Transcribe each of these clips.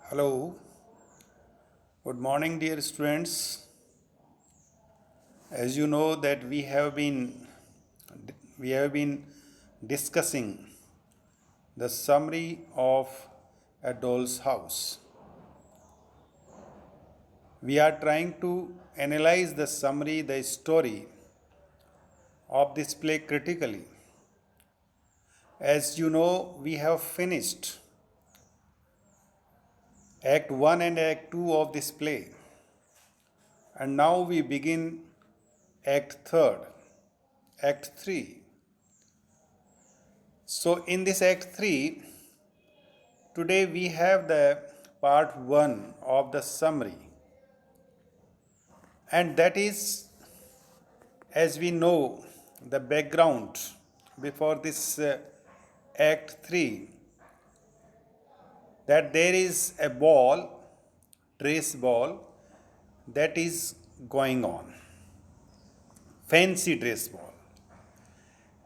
Hello, good morning, dear students. As you know that we have been discussing the summary of a doll's house. We are trying to analyze the summary, the story of this play critically. As you know, we have finished Act 1 and Act 2 of this play, and now we begin Act 3rd, Act 3. So, in this Act 3, today we have the part 1 of the summary, and that is, as we know, the background before this Act 3, that there is a ball, dress ball, that is going on, fancy dress ball,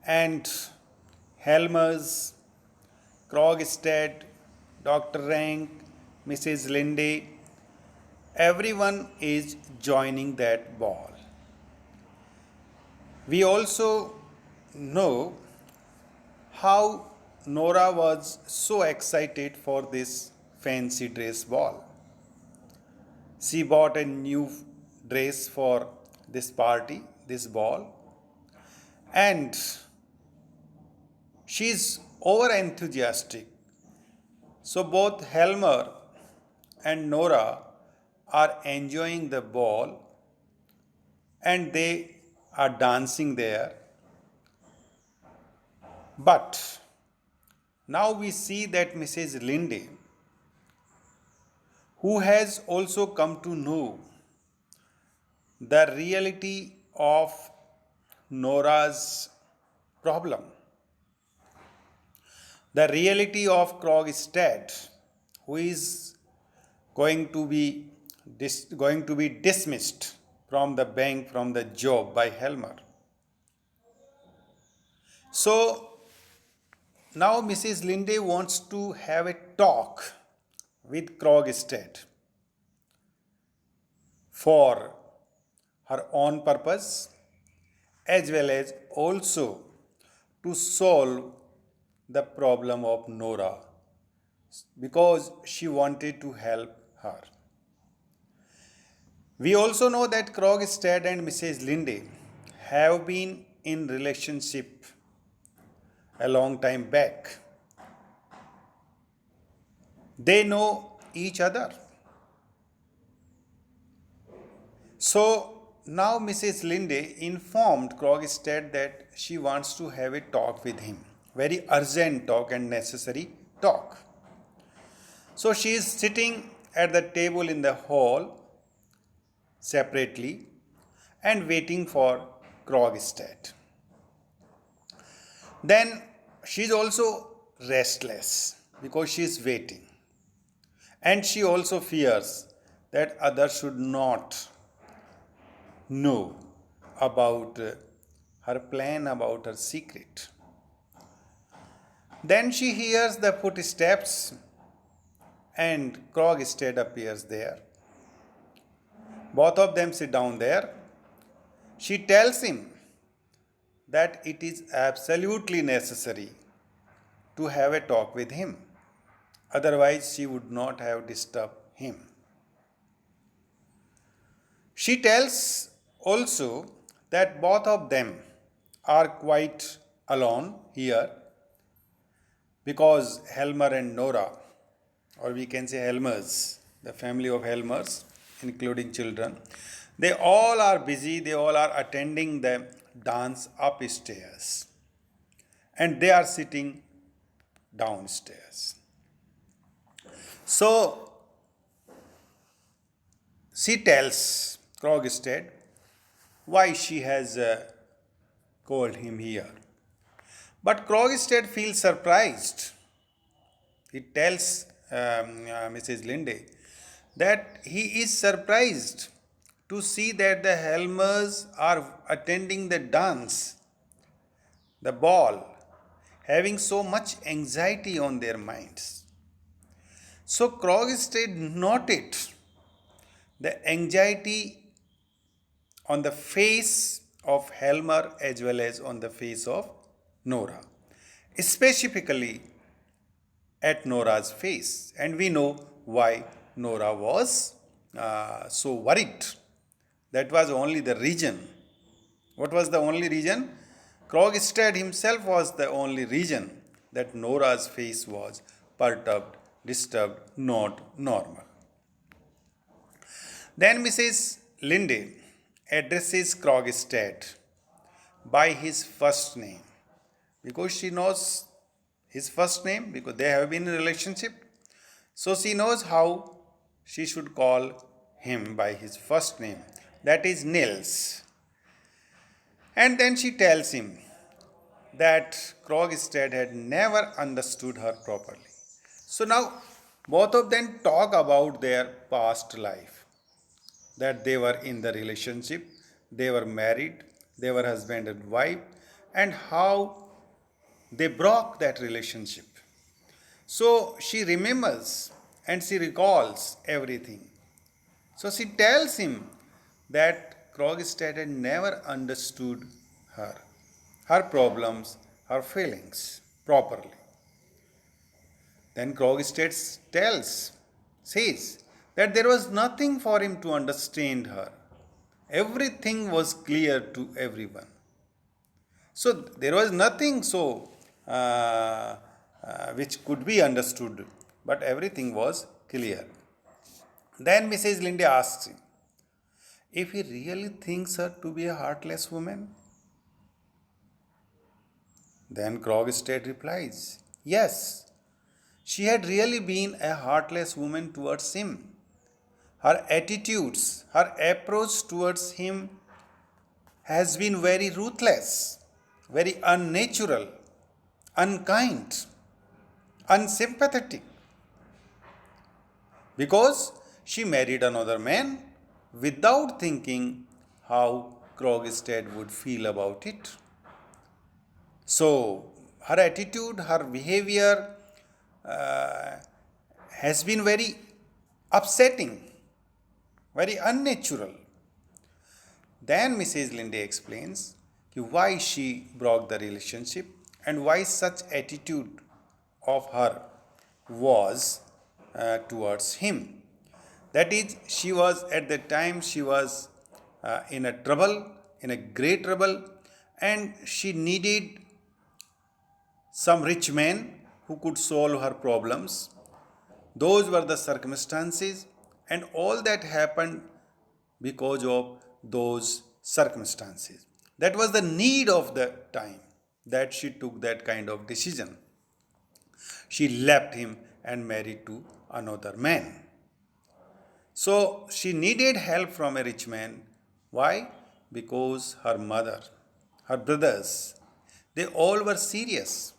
and Helmers, Krogstad, Dr. Rank, Mrs. Linde, everyone is joining that ball. We also know how Nora was so excited for this fancy dress ball. She bought a new dress for this party, this ball, and she's over enthusiastic. So both Helmer and Nora are enjoying the ball and they are dancing there. But now we see that Mrs. Linde, who has also come to know the reality of Nora's problem, the reality of Krogstad, who is going to be dismissed from the bank, from the job by Helmer. So now Mrs. Linde wants to have a talk with Krogstad for her own purpose as well as also to solve the problem of Nora because she wanted to help her. We also know that Krogstad and Mrs. Linde have been in relationship a long time back. They know each other. So now Mrs. Linde informed Krogstad that she wants to have a talk with him. Very urgent talk and necessary talk. So she is sitting at the table in the hall separately and waiting for Krogstad. Then she is also restless because she is waiting. And she also fears that others should not know about her plan, about her secret. Then she hears the footsteps and Krogstad appears there. Both of them sit down there. She tells him that it is absolutely necessary to have a talk with him. Otherwise, she would not have disturbed him. She tells also that both of them are quite alone here because Helmer and Nora, or we can say Helmers, the family of Helmers, including children, they all are busy, they all are attending the dance upstairs and they are sitting downstairs. So she tells Krogstad why she has called him here. But Krogstad feels surprised. He tells Mrs. Linde that he is surprised to see that the Helmers are attending the dance, the ball, having so much anxiety on their minds. So Krogstad noted the anxiety on the face of Helmer as well as on the face of Nora, specifically at Nora's face. And we know why Nora was so worried. That was only the reason. What was the only reason? Krogstad himself was the only reason that Nora's face was perturbed, disturbed, not normal. Then Mrs. Linde addresses Krogstad by his first name because she knows his first name because they have been in a relationship. So she knows how she should call him by his first name, that is Nils. And then she tells him that Krogstad had never understood her properly. So now both of them talk about their past life, that they were in the relationship, they were married, they were husband and wife, and how they broke that relationship. So she remembers and she recalls everything. So she tells him that Krogstad had never understood her problems, her feelings properly. Then Krogstad says that there was nothing for him to understand her. Everything was clear to everyone. So there was nothing which could be understood, but everything was clear. Then Mrs. Linde asks him if he really thinks her to be a heartless woman. Then Krogstad replies, yes, she had really been a heartless woman towards him. Her attitudes, her approach towards him has been very ruthless, very unnatural, unkind, unsympathetic, because she married another man without thinking how Krogstad would feel about it. So, her attitude, her behavior uh, has been very upsetting, very unnatural. Then Mrs. Linde explains why she broke the relationship and why such attitude of her was towards him. That is, she was at the time she was in a trouble, in a great trouble, and she needed some rich man who could solve her problems. Those were the circumstances, and all that happened because of those circumstances. That was the need of the time that she took that kind of decision. She left him and married to another man. So she needed help from a rich man. Why? Because her mother, her brothers, they all were serious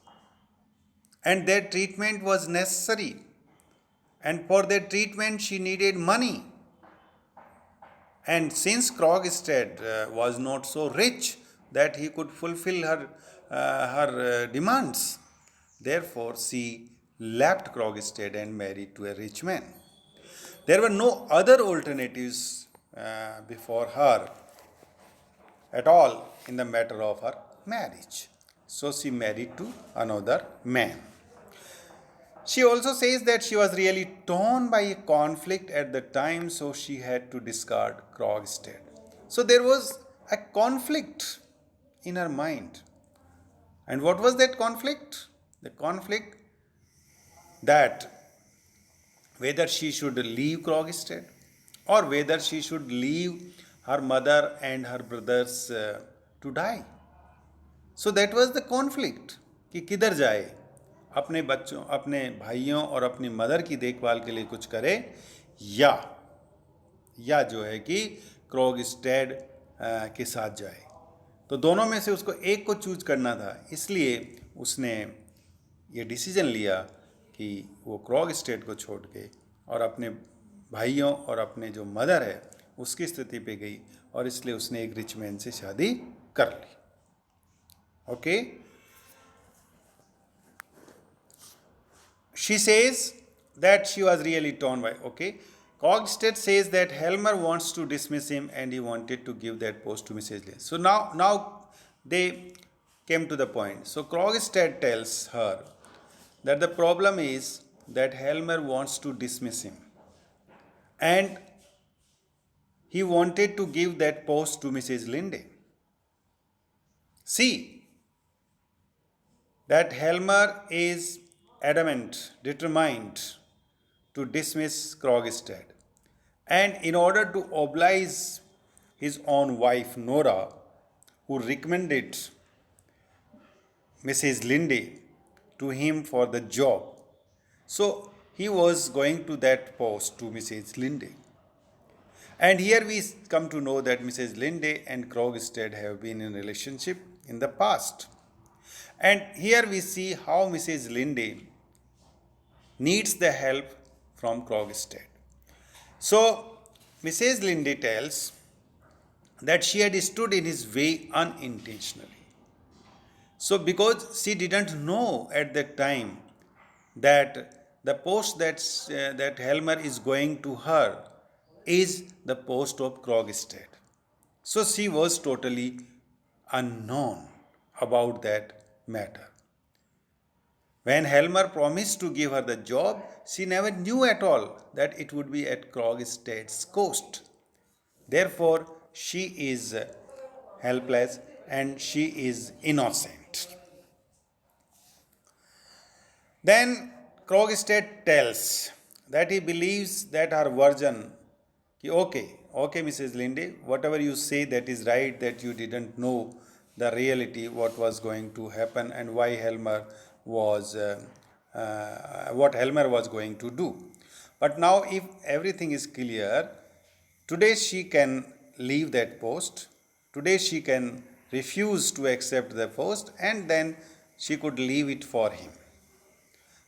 and their treatment was necessary. And for their treatment, she needed money. And since Krogstad was not so rich that he could fulfill her demands, therefore she left Krogstad and married to a rich man. There were no other alternatives before her at all in the matter of her marriage. So she married to another man. She also says that she was really torn by a conflict at the time, so she had to discard Krogstad. So there was a conflict in her mind. And what was that conflict? The conflict that whether she should leave Krogstad or whether she should leave her mother and her brothers to die. So that was the conflict कि किधर जाए, अपने बच्चों, अपने भाइयों और अपनी mother की देखभाल के लिए कुछ करे या जो है कि क्रोगस्टेड के साथ जाए. तो दोनों में से उसको एक को चूज करना था, इसलिए उसने ये डिसीजन लिया कि वो क्रोगस्टेड को छोड़ के और अपने भाइयों और अपने जो मदर है उसकी स्थिति पे गई और इसलिए उसने एक रिच मैन से शादी कर ली. Okay. She says that she was really torn by. Okay. Krogstad says that Helmer wants to dismiss him and he wanted to give that post to Mrs. Lynn. So now they came to the point. So Krogstad tells her that the problem is that Helmer wants to dismiss him and he wanted to give that post to Mrs. Linde. See that Helmer is adamant, determined to dismiss Krogstad. And in order to oblige his own wife Nora, who recommended Mrs. Linde to him for the job, so he was going to that post to Mrs. Linde. And here we come to know that Mrs. Linde and Krogstad have been in a relationship in the past. And here we see how Mrs. Linde needs the help from Krogstad. So Mrs. Linde tells that she had stood in his way unintentionally. So because she didn't know at that time that the post that Helmer is going to her is the post of Krogstad. So she was totally unknown about that matter. When Helmer promised to give her the job, she never knew at all that it would be at Krogstad's cost. Therefore, she is helpless and she is innocent. Then Krogstad tells that he believes that her version, okay, Mrs. Linde, whatever you say that is right, that you didn't know the reality, what was going to happen and why what Helmer was going to do. But now if everything is clear, today she can leave that post. Today she can refuse to accept the post and then she could leave it for him.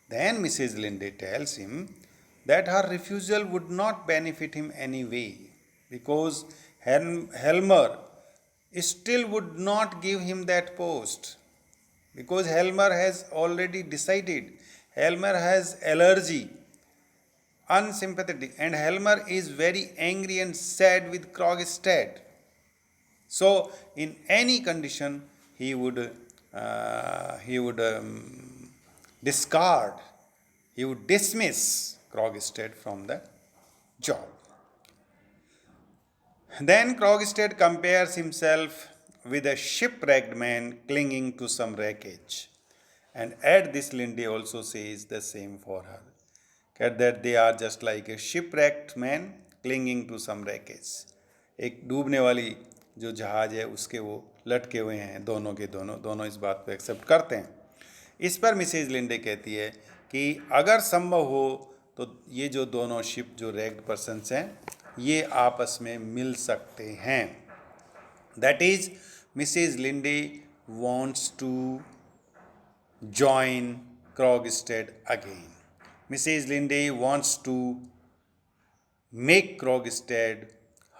Then Mrs. Linde tells him that her refusal would not benefit him anyway because Helmer still would not give him that post because Helmer has already decided. Helmer has allergy, unsympathetic, and Helmer is very angry and sad with Krogstad. So, in any condition, he would discard, he would dismiss Krogstad from the job. Then Krogstad compares himself with a shipwrecked man clinging to some wreckage. And at this, Linde also says the same for her. That they are just like a shipwrecked man clinging to some wreckage. एक डूबने वाली जो जहाज है उसके वो लटके हुए हैं दोनों के दोनों इस बात को एक्सेप्ट करते हैं. इस पर मिसेज लिंडे कहती है कि अगर संभव हो तो ये जो दोनों शिप जो रैग्ड पर्सन्स हैं ये आपस में मिल सकते हैं. That is Mrs Lynde wants to join Krogstad again. Mrs. Linde wants to make Krogstad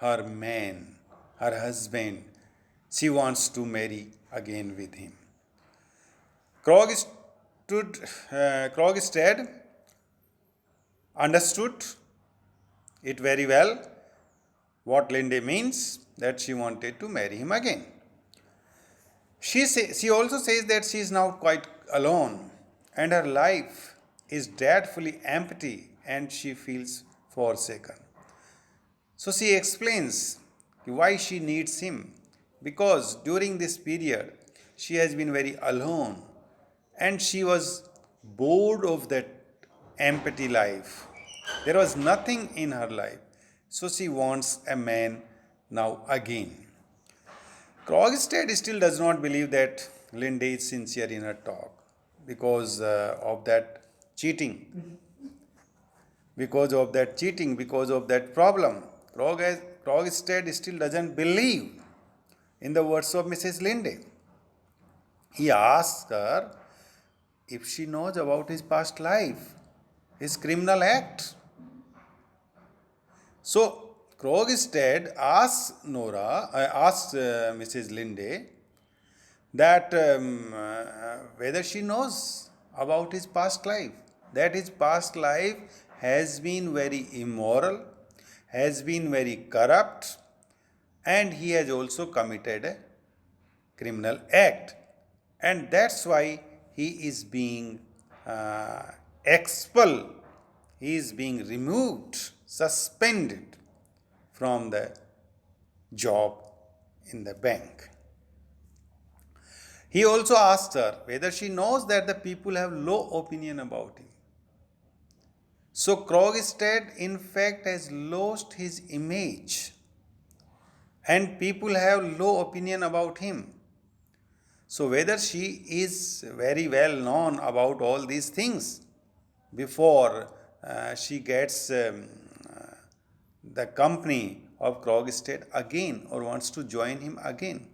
her man, her husband. She wants to marry again with him. Krogstad understood it very well what Linde means, that she wanted to marry him again. She also says that she is now quite alone and her life is dreadfully empty and she feels forsaken. So she explains why she needs him, because during this period she has been very alone and she was bored of that empty life. There was nothing in her life. So she wants a man now again. Krogstad still does not believe that Linde is sincere in her talk because of that cheating. Because of that problem. Krogstad still doesn't believe in the words of Mrs. Linde. He asks her if she knows about his past life, his criminal act. So Krogstad asks Mrs. Linde that whether she knows about his past life, that his past life has been very immoral, has been very corrupt, and he has also committed a criminal act. And that's why he is being uh, expelled, he is being removed, suspended from the job in the bank. He also asked her whether she knows that the people have low opinion about him. So Krogstad, in fact, has lost his image, and people have low opinion about him. So whether she is very well known about all these things before she gets the company of Krogstad again or wants to join him again.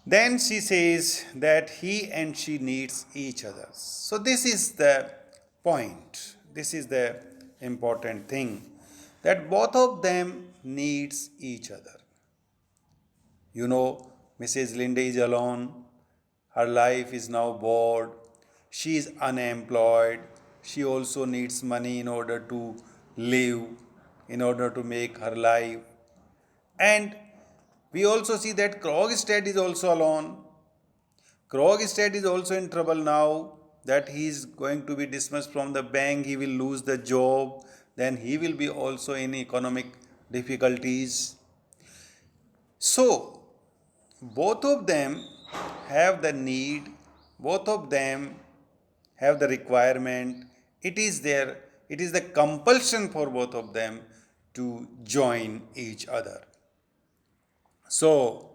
Then she says that he and she needs each other. So this is the point. This is the important thing, that both of them needs each other. You know, Mrs. Linde is alone. Her life is now bored. She is unemployed. She also needs money in order to live, in order to make her life. And we also see that Krogstad is also alone. Krogstad is also in trouble now that he is going to be dismissed from the bank. He will lose the job. Then he will be also in economic difficulties. So, both of them have the need, both of them have the requirement. It is the compulsion for both of them to join each other. So,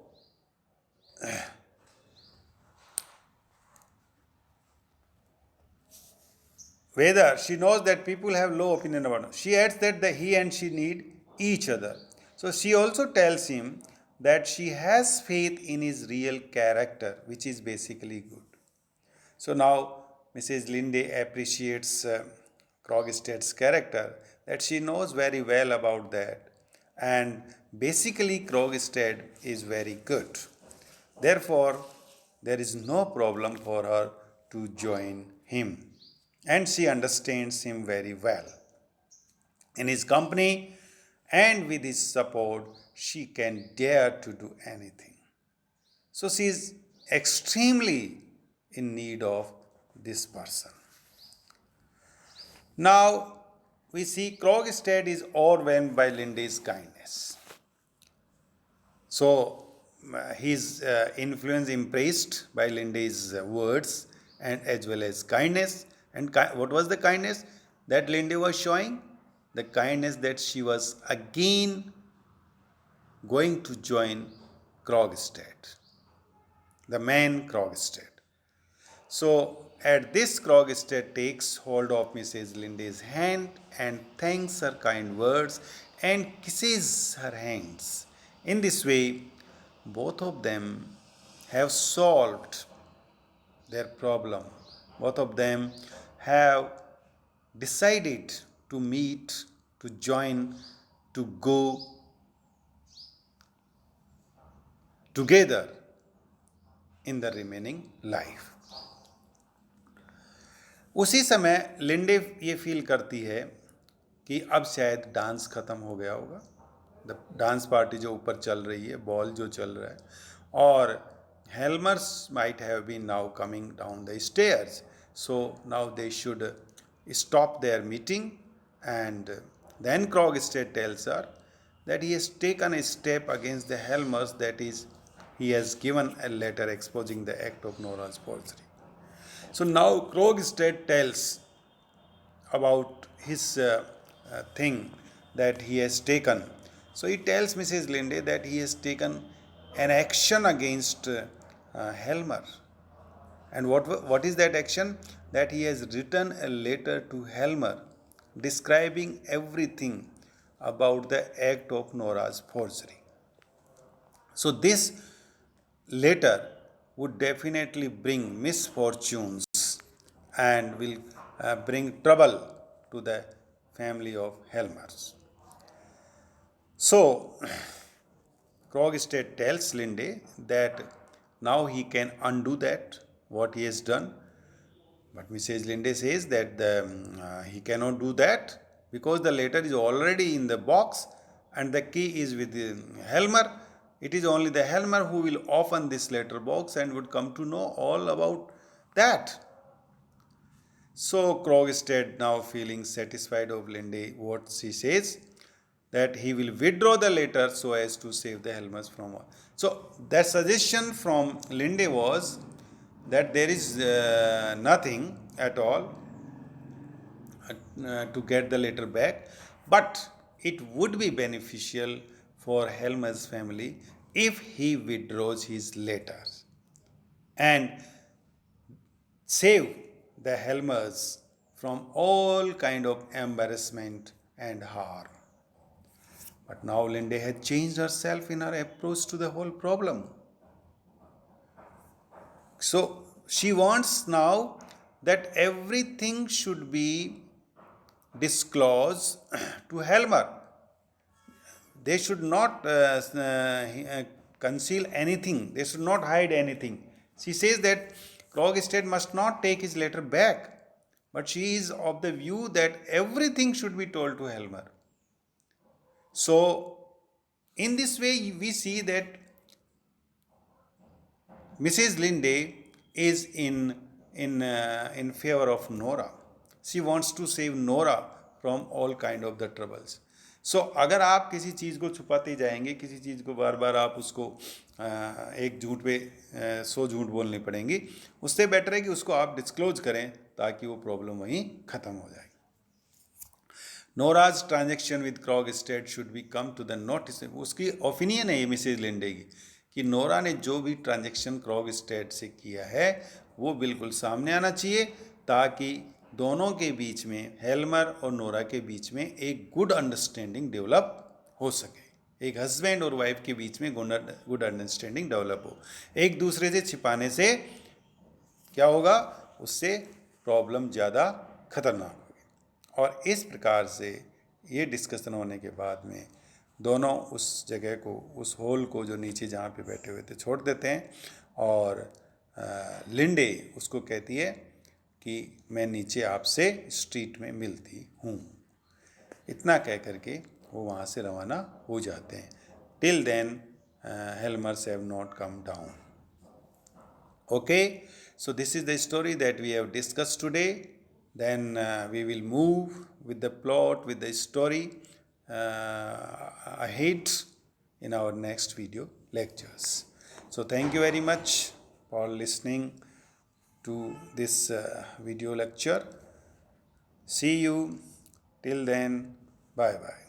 whether she knows that people have low opinion about her, she adds that he and she need each other. So she also tells him that she has faith in his real character, which is basically good. So now Mrs. Linde appreciates Krogstad's character, that she knows very well about that. And basically, Krogstad is very good. Therefore, there is no problem for her to join him. And she understands him very well. In his company and with his support, she can dare to do anything. So she is extremely in need of this person. Now we see Krogstad is overwhelmed by Linde's kindness. So his influence impressed by Linde's words and as well as kindness. And what was the kindness that Linde was showing? The kindness that she was again going to join Krogstad, the man Krogstad. So at this, Krogstad takes hold of Mrs. Linde's hand and thanks her kind words and kisses her hands. In this way, both of them have solved their problem. Both of them have decided to meet, to join, to go together in the remaining life. उसी समय Linde ये feel करती है कि अब शायद dance ख़त्म हो गया होगा, द डांस पार्टी जो ऊपर चल रही है, बॉल जो चल रहा है, और Helmers might have been now coming down the stairs, so now they should stop their meeting. And then Krogstad tells her that he has taken a step against the Helmers, that is, he has given a letter exposing the act of Nora's forgery. So now Krogstad tells about his thing that he has taken. So he tells Mrs. Linde that he has taken an action against Helmer. And what is that action? That he has written a letter to Helmer describing everything about the act of Nora's forgery. So this letter would definitely bring misfortunes and will bring trouble to the family of Helmers. So Krogstad tells Linde that now he can undo that, what he has done, But Mrs. Linde says that he cannot do that because the letter is already in the box and the key is with Helmer. It is only the Helmer who will open this letter box and would come to know all about that. So Krogstad, now feeling satisfied of Linde, what she says, that he will withdraw the letter so as to save the Helmers from all. So that suggestion from Linde was that there is nothing at all to get the letter back, but it would be beneficial for Helmer's family if he withdraws his letter and save the Helmers from all kind of embarrassment and harm. But now Linde had changed herself in her approach to the whole problem. So she wants now that everything should be disclosed to Helmer. They should not conceal anything. They should not hide anything. She says that Krogstad must not take his letter back. But she is of the view that everything should be told to Helmer. So, in this way, we see that Mrs. Linde is in favor of Nora. She wants to save Nora from all kind of the troubles. So, अगर आप किसी चीज़ को छुपाते जाएंगे, किसी चीज़ को बार बार आप उसको एक झूठ पे 100 झूठ बोलने पड़ेंगी, उससे बेटर है कि उसको आप डिस्क्लोज करें ताकि वो प्रॉब्लम वहीं ख़त्म हो जाए. Nora's transaction with Krogstad should be come to the notice. उसकी ओपिनियन है ये मिसेज लिंडे की कि नोरा ने जो भी ट्रांजेक्शन Krogstad से किया है वो बिल्कुल सामने आना चाहिए ताकि दोनों के बीच में, हेल्मर और नोरा के बीच में एक गुड अंडरस्टैंडिंग डेवलप हो सके. एक हस्बैंड और वाइफ के बीच में गुड अंडरस्टैंडिंग डेवलप हो. एक दूसरे से छिपाने से क्या होगा, उससे प्रॉब्लम ज़्यादा खतरनाक होगी. और इस प्रकार से ये डिस्कशन होने के बाद में दोनों उस जगह को, उस हॉल को जो नीचे जहाँ पे बैठे हुए थे छोड़ देते हैं और लिंडे उसको कहती है कि मैं नीचे आपसे स्ट्रीट में मिलती हूँ. इतना कह करके वो वहाँ से रवाना हो जाते हैं. Till then Helmers have not come down. Okay, so this is the story that we have discussed today. Then we will move with the plot, with the story ahead in our next video lectures. So thank you very much for listening to this video lecture. See you till then. Bye bye.